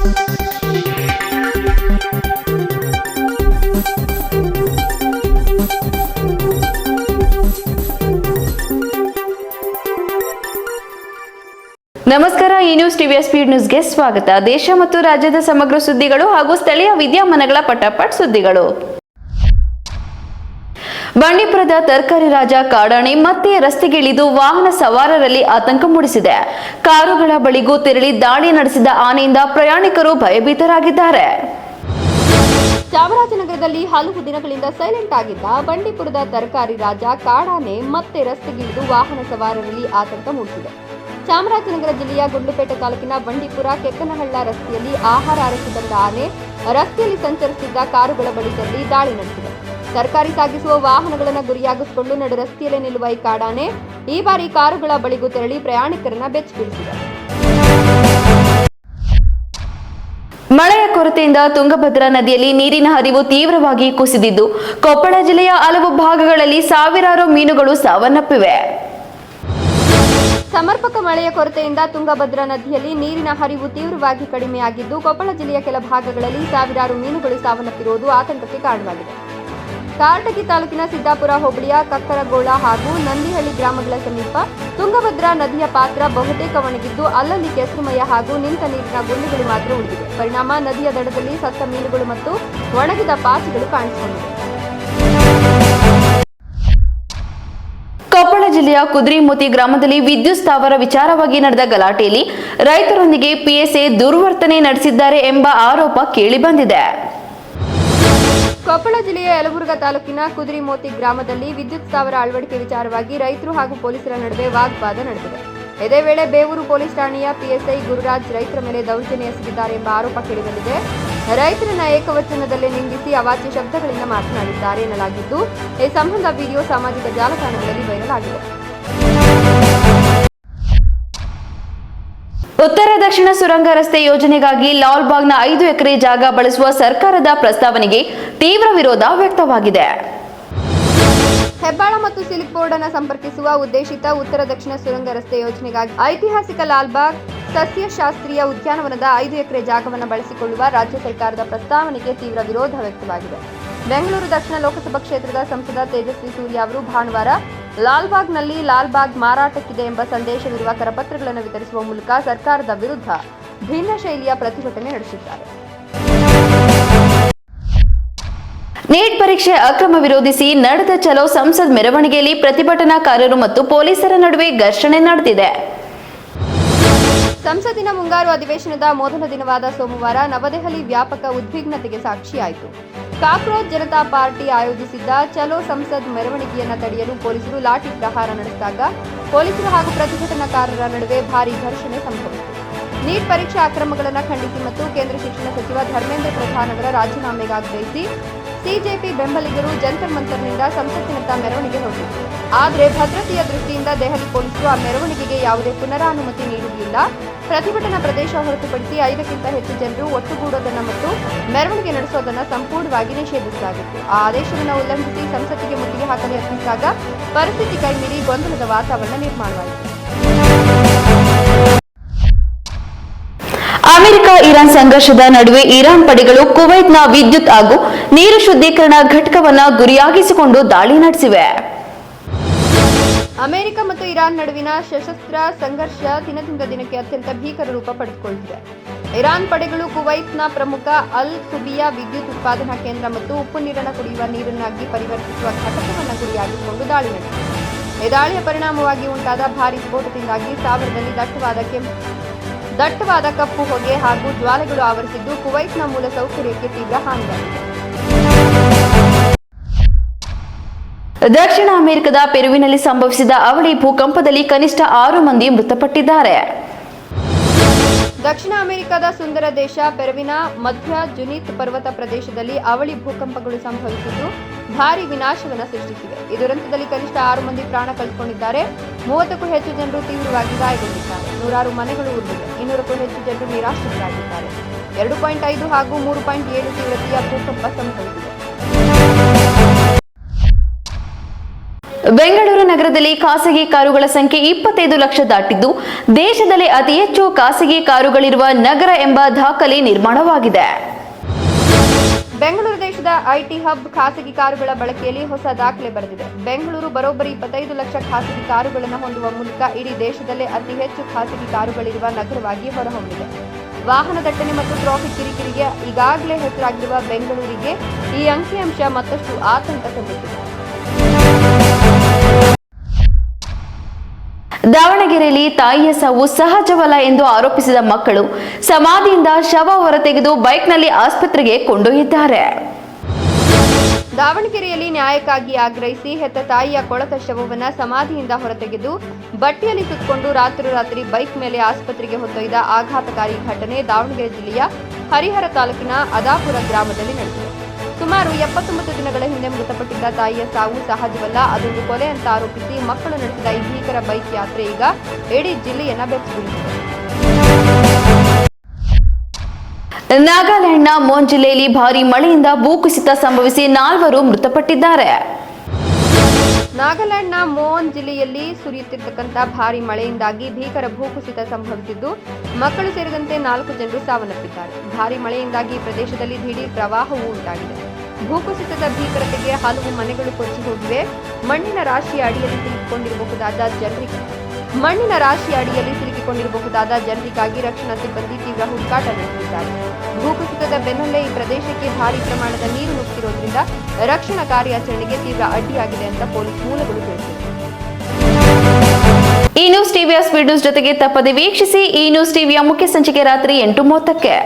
ನಮಸ್ಕಾರ. ಈ ನ್ಯೂಸ್ ಟಿವಿಯ ಸ್ಪೀಡ್ ನ್ಯೂಸ್ಗೆ ಸ್ವಾಗತ. ದೇಶ ಮತ್ತು ರಾಜ್ಯದ ಸಮಗ್ರ ಸುದ್ದಿಗಳು ಹಾಗೂ ಸ್ಥಳೀಯ ವಿದ್ಯಮಾನಗಳ ಪಟಾಪಟ್ ಸುದ್ದಿಗಳು. ಬಂಡೀಪುರದ ತರಕಾರಿ ರಾಜ ಕಾಡಾನೆ ಮತ್ತೆ ರಸ್ತೆಗಿಳಿದು ವಾಹನ ಸವಾರರಲ್ಲಿ ಆತಂಕ ಮೂಡಿಸಿದೆ. ಕಾರುಗಳ ಬಳಿಗೂ ತೆರಳಿ ದಾಳಿ ನಡೆಸಿದ ಆನೆಯಿಂದ ಪ್ರಯಾಣಿಕರು ಭಯಭೀತರಾಗಿದ್ದಾರೆ. ಚಾಮರಾಜನಗರದಲ್ಲಿ ಹಲವು ದಿನಗಳಿಂದ ಸೈಲೆಂಟ್ ಆಗಿದ್ದ ಬಂಡೀಪುರದ ತರಕಾರಿ ರಾಜ ಕಾಡಾನೆ ಮತ್ತೆ ರಸ್ತೆಗಿಳಿದು ವಾಹನ ಸವಾರರಲ್ಲಿ ಆತಂಕ ಮೂಡಿಸಿದೆ. ಚಾಮರಾಜನಗರ ಜಿಲ್ಲೆಯ ಗುಂಡ್ಲುಪೇಟೆ ತಾಲೂಕಿನ ಬಂಡೀಪುರ ಕೆಕ್ಕನಹಳ್ಳ ರಸ್ತೆಯಲ್ಲಿ ಆಹಾರ ಅರಸಿ ಬಂದ ಆನೆ ರಸ್ತೆಯಲ್ಲಿ ಸಂಚರಿಸುತ್ತಿದ್ದ ಕಾರುಗಳ ಬಳಿ ತೆರಳಿ ದಾಳಿ ನಡೆಸಿದೆ. ತರಕಾರಿ ಸಾಗಿಸುವ ವಾಹನಗಳನ್ನು ಗುರಿಯಾಗಿಸಿಕೊಂಡು ನಡು ರಸ್ತೆಯಲ್ಲೇ ನಿಲ್ಲುವ ಈ ಕಾಡಾನೆ ಈ ಬಾರಿ ಕಾರುಗಳ ಬಳಿಗೂ ತೆರಳಿ ಪ್ರಯಾಣಿಕರನ್ನ ಬೆಚ್ಚಬೀಳಿಸಿದೆ. ಮಳೆಯ ಕೊರತೆಯಿಂದ ತುಂಗಭದ್ರಾ ನದಿಯಲ್ಲಿ ನೀರಿನ ಹರಿವು ತೀವ್ರವಾಗಿ ಕುಸಿದಿದ್ದು ಕೊಪ್ಪಳ ಜಿಲ್ಲೆಯ ಹಲವು ಭಾಗಗಳಲ್ಲಿ ಸಾವಿರಾರು ಮೀನುಗಳು ಸಾವನ್ನಪ್ಪಿವೆ. ಸಮರ್ಪಕ ಮಳೆಯ ಕೊರತೆಯಿಂದ ತುಂಗಭದ್ರಾ ನದಿಯಲ್ಲಿ ನೀರಿನ ಹರಿವು ತೀವ್ರವಾಗಿ ಕಡಿಮೆಯಾಗಿದ್ದು ಕೊಪ್ಪಳ ಜಿಲ್ಲೆಯ ಕೆಲ ಭಾಗಗಳಲ್ಲಿ ಸಾವಿರಾರು ಮೀನುಗಳು ಸಾವನ್ನಪ್ಪಿರುವುದು ಆತಂಕಕ್ಕೆ ಕಾರಣವಾಗಿದೆ. ಕಾರಟಗಿ ತಾಲೂಕಿನ ಸಿದ್ದಾಪುರ ಹೋಬಳಿಯ ಕಕ್ಕರಗೋಳ ಹಾಗೂ ನಂದಿಹಳ್ಳಿ ಗ್ರಾಮಗಳ ಸಮೀಪ ತುಂಗಭದ್ರಾ ನದಿಯ ಪಾತ್ರ ಬಹುತೇಕ ಒಣಗಿದ್ದು ಅಲ್ಲಲ್ಲಿ ಕೆಸರುಮಯ ಹಾಗೂ ನಿಂತ ನೀರಿನ ಗುಂಡಿಗಳು ಮಾತ್ರ ಉಳಿದಿವೆ. ಪರಿಣಾಮ ನದಿಯ ದಡದಲ್ಲಿ ಸತ್ತ ಮೀನುಗಳು ಮತ್ತು ಒಣಗಿದ ಪಾಚಿಗಳು ಕಾಣಿಸಿಕೊಂಡಿವೆ. ಕೊಪ್ಪಳ ಜಿಲ್ಲೆಯ ಕುದ್ರಿಮೋತಿ ಗ್ರಾಮದಲ್ಲಿ ವಿದ್ಯುತ್ ಸ್ಥಾವರ ವಿಚಾರವಾಗಿ ನಡೆದ ಗಲಾಟೆಯಲ್ಲಿ ರೈತರೊಂದಿಗೆ ಪಿಎಸ್ಎ ದುರ್ವರ್ತನೆ ನಡೆಸಿದ್ದಾರೆ ಎಂಬ ಆರೋಪ ಕೇಳಿಬಂದಿದೆ. ಕೊಪ್ಪಳ ಜಿಲ್ಲೆಯ ಯಲಬುರ್ಗಾ ತಾಲೂಕಿನ ಕುದ್ರಿಮೋತಿ ಗ್ರಾಮದಲ್ಲಿ ವಿದ್ಯುತ್ ಸ್ಥಾವರ ಅಳವಡಿಕೆ ವಿಚಾರವಾಗಿ ರೈತರು ಹಾಗೂ ಪೊಲೀಸರ ನಡುವೆ ವಾಗ್ವಾದ ನಡೆದಿದೆ. ಇದೇ ವೇಳೆ ಬೇವೂರು ಪೊಲೀಸ್ ಠಾಣೆಯ ಪಿಎಸ್ಐ ಗುರುರಾಜ್ ರೈತರ ಮೇಲೆ ದೌರ್ಜನ್ಯ ಎಸಗಿದ್ದಾರೆ ಎಂಬ ಆರೋಪ ಕೇಳಿಬಂದಿದೆ. ರೈತರನ್ನ ಏಕವಚನದಲ್ಲೇ ನಿಂದಿಸಿ ಅವಾಚ್ಯ ಶಬ್ದಗಳಿಂದ ಮಾತನಾಡಿದ್ದಾರೆ ಎನ್ನಲಾಗಿದ್ದು ಈ ಸಂಬಂಧ ವಿಡಿಯೋ ಸಾಮಾಜಿಕ ಜಾಲತಾಣಗಳಲ್ಲಿ ವೈರಲ್ ಆಗಿದೆ. ಉತ್ತರ ದಕ್ಷಿಣ ಸುರಂಗ ರಸ್ತೆ ಯೋಜನೆಗಾಗಿ ಲಾಲ್ಬಾಗ್ನ 5 ಎಕರೆ ಜಾಗ ಬಳಸುವ ಸರ್ಕಾರದ ಪ್ರಸ್ತಾವನೆಗೆ ತೀವ್ರ ವಿರೋಧ ವ್ಯಕ್ತವಾಗಿದೆ. ಹೆಬ್ಬಾಳ ಮತ್ತು ಸಿಲಿಕ್ ಬೋರ್ಡ್ ಅನ್ನು ಸಂಪರ್ಕಿಸುವ ಉದ್ದೇಶಿತ ಉತ್ತರ ದಕ್ಷಿಣ ಸುರಂಗ ರಸ್ತೆ ಯೋಜನೆಗಾಗಿ ಐತಿಹಾಸಿಕ ಲಾಲ್ಬಾಗ್ ಸಸ್ಯಶಾಸ್ತ್ರೀಯ ಉದ್ಯಾನವನದ 5 ಎಕರೆ ಜಾಗವನ್ನು ಬಳಸಿಕೊಳ್ಳುವ ರಾಜ್ಯ ಸರ್ಕಾರದ ಪ್ರಸ್ತಾವನೆಗೆ ತೀವ್ರ ವಿರೋಧ ವ್ಯಕ್ತವಾಗಿದೆ. ಬೆಂಗಳೂರು ದಕ್ಷಿಣ ಲೋಕಸಭಾ ಕ್ಷೇತ್ರದ ಸಂಸದ ತೇಜಸ್ವಿ ಸೂರ್ಯ ಅವರು ಭಾನುವಾರ ಲಾಲ್ಬಾಗ್ನಲ್ಲಿ ಲಾಲ್ಬಾಗ್ ಮಾರಾಟಕ್ಕಿದೆ ಎಂಬ ಸಂದೇಶವಿರುವ ಕರಪತ್ರಗಳನ್ನು ವಿತರಿಸುವ ಮೂಲಕ ಸರ್ಕಾರದ ವಿರುದ್ಧ ಭಿನ್ನ ಶೈಲಿಯ ಪ್ರತಿಭಟನೆ ನಡೆಸಿದ್ದಾರೆ. ನೀಟ್ ಪರೀಕ್ಷೆ ಅಕ್ರಮ ವಿರೋಧಿಸಿ ನಡೆದ ಚಲೋ ಸಂಸದ್ ಮೆರವಣಿಗೆಯಲ್ಲಿ ಪ್ರತಿಭಟನಾಕಾರರು ಮತ್ತು ಪೊಲೀಸರ ನಡುವೆ ಘರ್ಷಣೆ ನಡೆದಿದೆ. ಸಂಸತ್ತಿನ ಮುಂಗಾರು ಅಧಿವೇಶನದ ಮೊದಲ ದಿನವಾದ ಸೋಮವಾರ ನವದೆಹಲಿ ವ್ಯಾಪಕ ಉದ್ವಿಗ್ನತೆಗೆ ಸಾಕ್ಷಿಯಾಯಿತು. ಕಾಕ್ರೋಚ್ ಜನತಾ ಪಾರ್ಟಿ ಆಯೋಜಿಸಿದ್ದ ಚಲೋ ಸಂಸದ್ ಮೆರವಣಿಗೆಯನ್ನು ತಡೆಯಲು ಪೊಲೀಸರು ಲಾಠಿ ಪ್ರಹಾರ ನಡೆಸಿದಾಗ ಪೊಲೀಸರು ಹಾಗೂ ಪ್ರತಿಭಟನಾಕಾರರ ನಡುವೆ ಭಾರೀ ಘರ್ಷಣೆ ಸಂಭವಿಸಿತು. ನೀಟ್ ಪರೀಕ್ಷಾ ಅಕ್ರಮಗಳನ್ನು ಖಂಡಿಸಿ ಮತ್ತು ಕೇಂದ್ರ ಶಿಕ್ಷಣ ಸಚಿವ ಧರ್ಮೇಂದ್ರ ಪ್ರಧಾನ್ ಅವರ ರಾಜೀನಾಮೆಗೆ ಆಗ್ರಹಿಸಿ ಸಿಜೆಪಿ ಬೆಂಬಲಿಗರು ಜಂತರ್ ಮಂತರ್ನಿಂದ ಸಂಸತ್ತಿನತ್ತ ಮೆರವಣಿಗೆ ಹೊರಟಿದ್ರು. ಆದರೆ ಭದ್ರತೆಯ ದೃಷ್ಟಿಯಿಂದ ದೆಹಲಿ ಪೊಲೀಸರು ಆ ಮೆರವಣಿಗೆಗೆ ಯಾವುದೇ ಪುನರಾನುಮತಿ ನೀಡುವುದಿಲ್ಲ. ಪ್ರತಿಭಟನಾ ಪ್ರದೇಶ ಹೊರತುಪಡಿಸಿ 5ಕ್ಕಿಂತ ಹೆಚ್ಚು ಜನರು ಒಟ್ಟುಗೂಡೋದನ್ನು ಮತ್ತು ಮೆರವಣಿಗೆ ನಡೆಸೋದನ್ನು ಸಂಪೂರ್ಣವಾಗಿ ನಿಷೇಧಿಸಲಾಗಿತ್ತು. ಆ ಆದೇಶವನ್ನು ಉಲ್ಲಂಘಿಸಿ ಸಂಸತ್ತಿಗೆ ಮುತ್ತಿಗೆ ಹಾಕಲು ಯತ್ನಿಸಿದಾಗ ಪರಿಸ್ಥಿತಿ ಕೈಮೀರಿ ಗೊಂದಲದ ವಾತಾವರಣ ನಿರ್ಮಾಣವಾಯಿತು. ಅಮೆರಿಕ ಇರಾನ್ ಸಂಘರ್ಷದ ನಡುವೆ ಇರಾನ್ ಪಡೆಗಳು ಕುವೈತ್ನ ವಿದ್ಯುತ್ ಹಾಗೂ ನೀರು ಶುದ್ಧೀಕರಣ ಘಟಕವನ್ನು ಗುರಿಯಾಗಿಸಿಕೊಂಡು ದಾಳಿ ನಡೆಸಿವೆ. ಅಮೆರಿಕ ಮತ್ತು ಇರಾನ್ ನಡುವಿನ ಸಶಸ್ತ್ರ ಸಂಘರ್ಷ ದಿನದಿಂದ ದಿನಕ್ಕೆ ಅತ್ಯಂತ ಭೀಕರ ರೂಪ ಪಡೆದುಕೊಳ್ಳುತ್ತಿದೆ. ಇರಾನ್ ಪಡೆಗಳು ಕುವೈತ್ನ ಪ್ರಮುಖ ಅಲ್ ಸುಬಿಯಾ ವಿದ್ಯುತ್ ಉತ್ಪಾದನಾ ಕೇಂದ್ರ ಮತ್ತು ಉಪ್ಪು ನೀರನ್ನು ಕುಡಿಯುವ ನೀರನ್ನಾಗಿ ಪರಿವರ್ತಿಸುವ ಘಟಕವನ್ನು ಗುರಿಯಾಗಿಸಿಕೊಂಡು ದಾಳಿ ನಡೆಸಿದೆ. ಈ ದಾಳಿಯ ಪರಿಣಾಮವಾಗಿ ಉಂಟಾದ ಭಾರೀ ಸ್ಫೋಟದಿಂದಾಗಿ ಸ್ಥಾವರದಲ್ಲಿ ದಟ್ಟವಾದ ಕಪ್ಪು ಹೊಗೆ ಹಾಗೂ ಜ್ವಾಲೆಗಳು ಆವರಿಸಿದ್ದು ಕುವೈತ್ನ ಮೂಲ ಸೌಕರ್ಯಕ್ಕೆ ತೀವ್ರ ಹಾನಿಯಾಗಿದೆ. ದಕ್ಷಿಣ ಅಮೆರಿಕದ ಪೆರುವಿನಲ್ಲಿ ಸಂಭವಿಸಿದ ಅವಳಿ ಭೂಕಂಪದಲ್ಲಿ ಕನಿಷ್ಠ 6 ಮಂದಿ ಮೃತಪಟ್ಟಿದ್ದಾರೆ. ದಕ್ಷಿಣ ಅಮೆರಿಕದ ಸುಂದರ ದೇಶ ಪೆರುವಿನ ಮಧ್ಯ ಜುನಿತ್ ಪರ್ವತ ಪ್ರದೇಶದಲ್ಲಿ ಅವಳಿ ಭೂಕಂಪಗಳು ಸಂಭವಿಸಿದ್ದು ಭಾರೀ ವಿನಾಶವನ್ನು ಸೃಷ್ಟಿಸಿವೆ. ಈ ದುರಂತದಲ್ಲಿ ಕನಿಷ್ಠ 6 ಮಂದಿ ಪ್ರಾಣ ಕಳೆದುಕೊಂಡಿದ್ದಾರೆ. 30ಕ್ಕೂ ಹೆಚ್ಚು ಜನರು ತೀವ್ರವಾಗಿ ಗಾಯಗೊಂಡಿದ್ದಾರೆ. 100 ಮನೆಗಳು ಉರುಳಿವೆ. 200ಕ್ಕೂ ಹೆಚ್ಚು ಜನರು ನಿರಾಶ್ರಿತರಾಗಿದ್ದಾರೆ. 2.5 ಹಾಗೂ 3.7 ತೀವ್ರತೆಯ ಭೂಕಂಪ ಸಂಭವಿಸಿದೆ. ಬೆಂಗಳೂರು ನಗರದಲ್ಲಿ ಖಾಸಗಿ ಕಾರುಗಳ ಸಂಖ್ಯೆ 25 ಲಕ್ಷ ದಾಟಿದ್ದು ದೇಶದಲ್ಲಿ ಅತಿ ಹೆಚ್ಚು ಖಾಸಗಿ ಕಾರುಗಳಿರುವ ನಗರ ಎಂಬ ದಾಖಲೆ ನಿರ್ಮಾಣವಾಗಿದೆ. ಬೆಂಗಳೂರು ದೇಶದ ಐಟಿ ಹಬ್ ಖಾಸಗಿ ಕಾರುಗಳ ಬಳಕೆಯಲ್ಲಿ ಹೊಸ ದಾಖಲೆ ಬರೆದಿದೆ. ಬೆಂಗಳೂರು ಬರೋಬ್ಬರಿ 25 ಲಕ್ಷ ಖಾಸಗಿ ಕಾರುಗಳನ್ನು ಹೊಂದುವ ಮೂಲಕ ಇಡೀ ದೇಶದಲ್ಲೇ ಅತಿ ಹೆಚ್ಚು ಖಾಸಗಿ ಕಾರುಗಳಿರುವ ನಗರವಾಗಿ ಹೊರಹೊಮ್ಮಿದೆ. ವಾಹನ ದಟ್ಟಣೆ ಮತ್ತು ಟ್ರಾಫಿಕ್ ಕಿರಿಕಿರಿಗೆ ಈಗಾಗಲೇ ಹೆಸರಾಗಿರುವ ಬೆಂಗಳೂರಿಗೆ ಈ ಅಂಕಿಅಂಶ ಮತ್ತಷ್ಟು ಆತಂಕ ತಂದಿದೆ. ದಾವಣಗೆರೆಯಲ್ಲಿ ತಾಯಿಯ ಸಾವು ಸಹಜವಲ್ಲ ಎಂದು ಆರೋಪಿಸಿದ ಮಕ್ಕಳು ಸಮಾಧಿಯಿಂದ ಶವ ಹೊರತೆಗೆದು ಬೈಕ್ನಲ್ಲಿ ಆಸ್ಪತ್ರೆಗೆ ಕೊಂಡೊಯ್ದಿದ್ದಾರೆ. ದಾವಣಗೆರೆಯಲ್ಲಿ ನ್ಯಾಯಕ್ಕಾಗಿ ಆಗ್ರಹಿಸಿ ಹೆತ್ತ ತಾಯಿಯ ಕೊಳತ ಶವವನ್ನು ಸಮಾಧಿಯಿಂದ ಹೊರತೆಗೆದು ಬಟ್ಟೆಯಲ್ಲಿ ಸುತ್ತಕೊಂಡು ರಾತ್ರಿ ಬೈಕ್ ಮೇಲೆ ಆಸ್ಪತ್ರೆಗೆ ಹೊತ್ತೊಯ್ದ ಆಘಾತಕಾರಿ ಘಟನೆ ದಾವಣಗೆರೆ ಜಿಲ್ಲೆಯ ಹರಿಹರ ತಾಲೂಕಿನ ಅದಾಪುರ ಗ್ರಾಮದಲ್ಲಿ ನಡೆದಿದೆ. ಸುಮಾರು 79 ದಿನಗಳ ಹಿಂದೆ ಮೃತಪಟ್ಟಿದ್ದ ತಾಯಿಯ ಸಾವು ಸಹಜವಲ್ಲ, ಅದೊಂದು ಕೊಲೆ ಅಂತ ಆರೋಪಿಸಿ ಮಕ್ಕಳು ನಡೆಸಿದ ಈ ಭೀಕರ ಬೈಕ್ ಯಾತ್ರೆ ಈಗ ಇಡೀ ಜಿಲ್ಲೆಯನ್ನ ಬೆಚ್ಚಗೊಳಿಸಿದೆ. ನಾಗಾಲ್ಯಾಂಡ್ನ ಮೋನ್ ಜಿಲ್ಲೆಯಲ್ಲಿ ಭಾರೀ ಮಳೆಯಿಂದ ಭೂಕುಸಿತ ಸಂಭವಿಸಿ 4 ಮೃತಪಟ್ಟಿದ್ದಾರೆ. ನಾಗಾಲ್ಯಾಂಡ್ನ ಮೋನ್ ಜಿಲ್ಲೆಯಲ್ಲಿ ಸುರಿಯುತ್ತಿರತಕ್ಕಂಥ ಭಾರೀ ಮಳೆಯಿಂದಾಗಿ ಭೀಕರ ಭೂಕುಸಿತ ಸಂಭವಿಸಿದ್ದು ಮಕ್ಕಳು ಸೇರಿದಂತೆ 4 ಜನರು ಸಾವನ್ನಪ್ಪಿದ್ದಾರೆ. ಭಾರೀ ಮಳೆಯಿಂದಾಗಿ ಪ್ರದೇಶದಲ್ಲಿ ದಿಢೀರ್ ಪ್ರವಾಹವೂ ಉಂಟಾಗಿದೆ. ಭೂಕುಸಿತದ ಭೀಕರತೆಗೆ ಹಲವು ಮನೆಗಳು ಕೊಚ್ಚಿ ಹೋಗಿವೆ. ಮಣ್ಣಿನ ರಾಶಿಯ ಅಡಿಯಲ್ಲಿ ಸಿಲುಕಿಕೊಂಡಿರಬಹುದಾದ ಜನರಿಗಾಗಿ ರಕ್ಷಣಾ ಸಿಬ್ಬಂದಿ ತೀವ್ರ ಹುಡುಕಾಟ ನಡೆಸಿದ್ದಾರೆ. ಭೂಕುಸಿತದ ಬೆನ್ನಲ್ಲೇ ಈ ಪ್ರದೇಶಕ್ಕೆ ಭಾರೀ ಪ್ರಮಾಣದ ನೀರು ನುಗ್ಗಿರೋದ್ರಿಂದ ರಕ್ಷಣಾ ಕಾರ್ಯಾಚರಣೆಗೆ ತೀವ್ರ ಅಡ್ಡಿಯಾಗಿದೆ ಅಂತ ಪೊಲೀಸ್ ಮೂಲಗಳು ತಿಳಿಸಿವೆ. ಈ ನ್ಯೂಸ್ ಟಿವಿಯ ಸ್ಪೀಡ್ ನ್ಯೂಸ್ ಜೊತೆಗೆ ತಪ್ಪದೆ ವೀಕ್ಷಿಸಿ. ಈ ನ್ಯೂಸ್ ಟಿವಿಯ ಮುಖ್ಯ ಸಂಚಿಕೆ ರಾತ್ರಿ 8:30ಕ್ಕೆ.